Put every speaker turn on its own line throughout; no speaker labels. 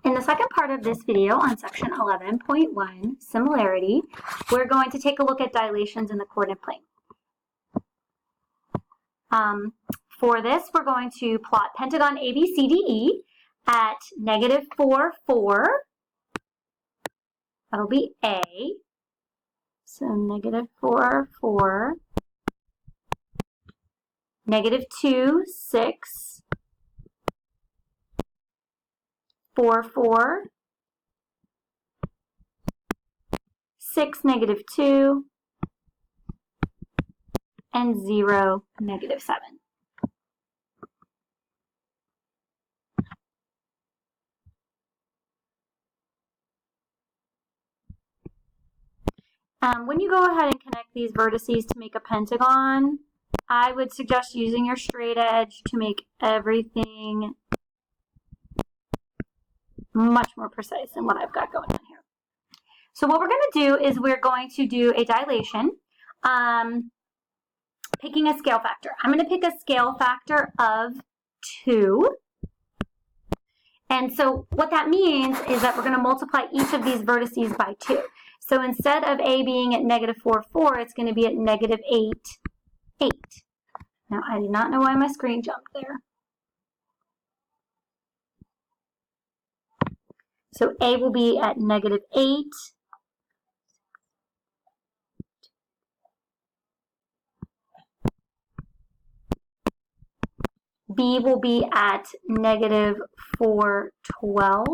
In the second part of this video on section 11.1, similarity, we're going to take a look at dilations in the coordinate plane. For this, we're going to plot pentagon ABCDE at -4, 4. That'll be A. So -4, 4. -2, 6. 4, 4. 6, -2. And 0, -7. When you go ahead and connect these vertices to make a pentagon, I would suggest using your straight edge to make everything much more precise than what I've got going on here. So what we're going to do is we're going to do a dilation, picking a scale factor. I'm going to pick a scale factor of 2. And so what that means is that we're going to multiply each of these vertices by 2. So instead of A being at -4, 4, it's going to be at -8, 8. Now, I do not know why my screen jumped there. So A will be at -8. B will be at -4, 12.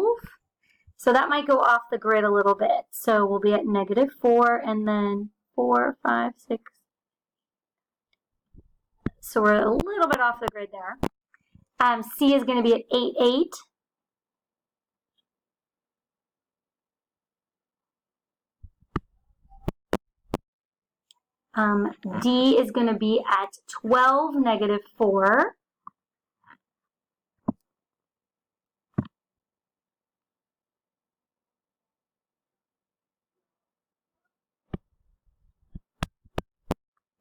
So that might go off the grid a little bit. So we'll be at -4 and then 4, 5, 6. So we're a little bit off the grid there. C is going to be at 8, 8. D is going to be at 12, -4.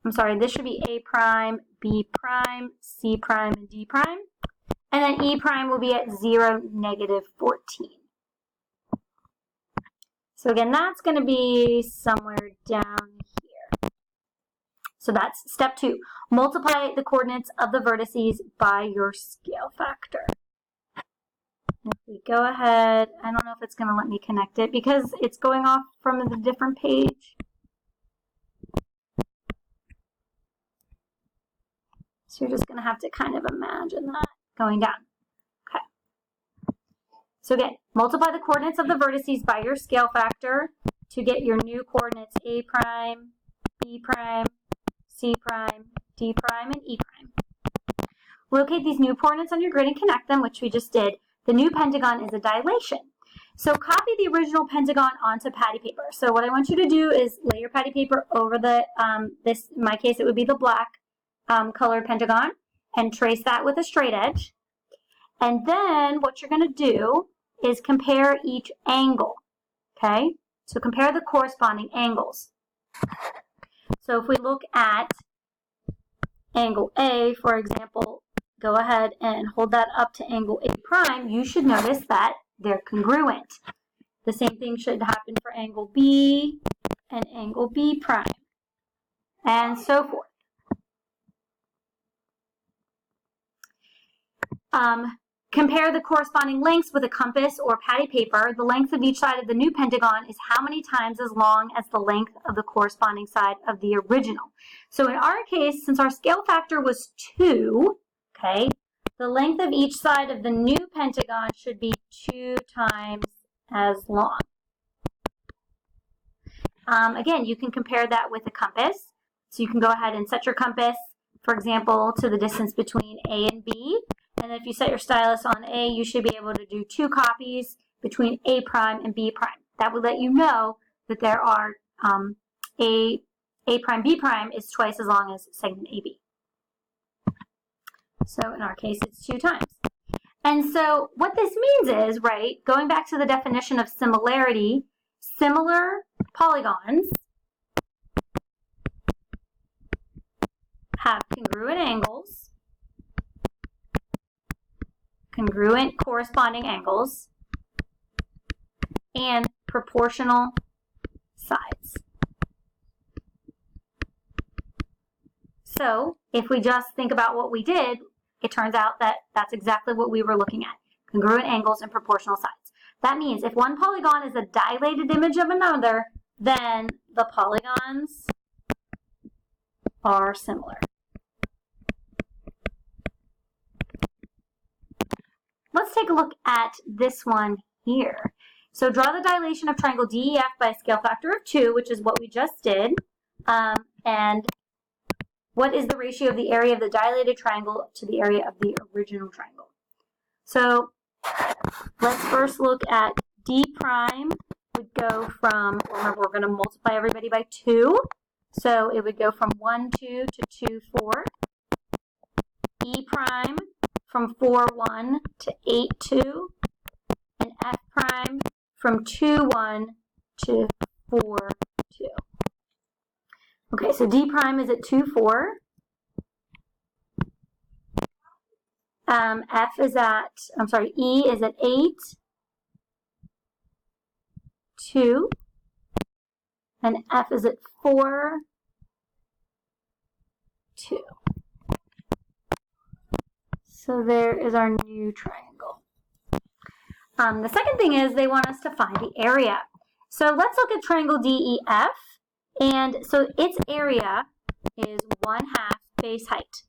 I'm sorry, this should be A prime, B prime, C prime, and D prime. And then E prime will be at 0, -14. So again, that's going to be somewhere down here. So that's step 2. Multiply the coordinates of the vertices by your scale factor. If we go ahead, I don't know if it's going to let me connect it because it's going off from a different page. So you're just going to have to kind of imagine that going down. Okay. So again, multiply the coordinates of the vertices by your scale factor to get your new coordinates A prime, B prime, C prime, D prime, and E prime. Locate these new coordinates on your grid and connect them, which we just did. The new pentagon is a dilation. So copy the original pentagon onto patty paper. So what I want you to do is lay your patty paper over the, in my case, it would be the black colored pentagon, and trace that with a straight edge. And then what you're going to do is compare each angle, okay? So compare the corresponding angles. So if we look at angle A, for example, go ahead and hold that up to angle A prime, you should notice that they're congruent. The same thing should happen for angle B and angle B prime, and so forth. Compare the corresponding lengths with a compass or patty paper. The length of each side of the new pentagon is how many times as long as the length of the corresponding side of the original. So in our case, since our scale factor was 2, okay, the length of each side of the new pentagon should be 2 times as long. Again, you can compare that with a compass. So you can go ahead and set your compass, for example, to the distance between A and B. And if you set your stylus on A, you should be able to do 2 copies between A prime and B prime. That would let you know that there are A prime, B prime is twice as long as segment AB. So in our case, it's 2 times. And so what this means is, right, going back to the definition of similarity, similar polygons have congruent angles, congruent corresponding angles, and proportional sides. So if we just think about what we did, it turns out that that's exactly what we were looking at, congruent angles and proportional sides. That means if one polygon is a dilated image of another, then the polygons are similar. Let's take a look at this one here. So draw the dilation of triangle DEF by a scale factor of 2, which is what we just did. And what is the ratio of the area of the dilated triangle to the area of the original triangle? So let's first look at D prime would go from, remember we're going to multiply everybody by 2. So it would go from 1, 2 to 2, 4. E prime from 4, 1 to 8, 2. And F prime from 2, 1 to 4, 2. Okay, so D prime is at 2, 4. E is at 8, 2. And F is at 4, 2. So there is our new triangle. The second thing is they want us to find the area. So let's look at triangle DEF. And so its area is 1/2 base height.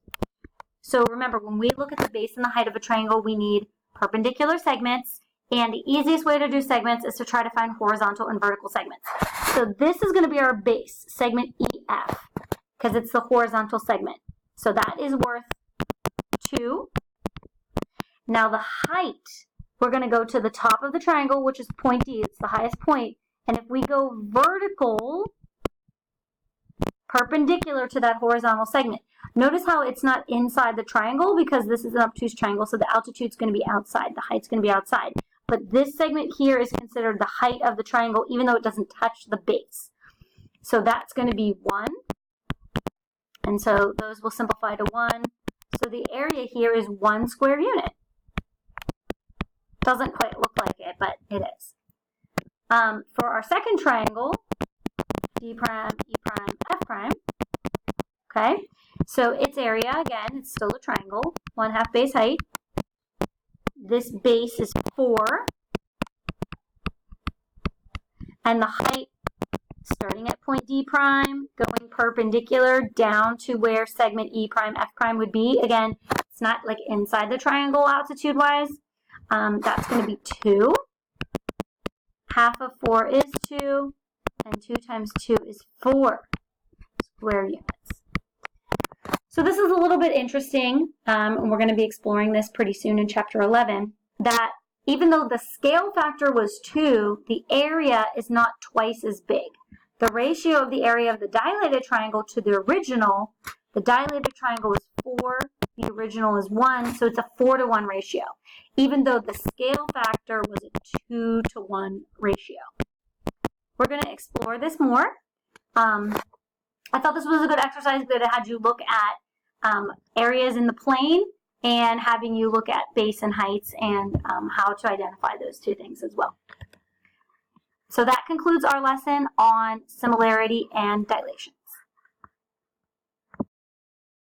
So remember, when we look at the base and the height of a triangle, we need perpendicular segments. And the easiest way to do segments is to try to find horizontal and vertical segments. So this is going to be our base, segment EF, because it's the horizontal segment. So that is worth 2. Now the height, we're going to go to the top of the triangle, which is point D. It's the highest point. And if we go vertical, perpendicular to that horizontal segment, notice how it's not inside the triangle because this is an obtuse triangle, so the altitude's going to be outside, the height's going to be outside. But this segment here is considered the height of the triangle, even though it doesn't touch the base. So that's going to be 1. And so those will simplify to 1. So the area here is 1 square unit. Doesn't quite look like it, but it is. For our second triangle, D prime, E prime, F prime, okay? So its area, again, it's still a triangle, 1/2 base height. This base is 4. And the height, starting at point D prime, going perpendicular down to where segment E prime, F prime would be. Again, it's not like inside the triangle altitude-wise. That's going to be 2. 1/2 of 4 is 2. And 2 times 2 is 4 square units. So this is a little bit interesting, and we're going to be exploring this pretty soon in Chapter 11, that even though the scale factor was 2, the area is not twice as big. The ratio of the area of the dilated triangle to the original, the dilated triangle is 4, the original is 1, so it's a 4-to-1 ratio, even though the scale factor was a 2-to-1 ratio. We're going to explore this more. I thought this was a good exercise that it had you look at areas in the plane and having you look at base and heights and how to identify those two things as well. So that concludes our lesson on similarity and dilation.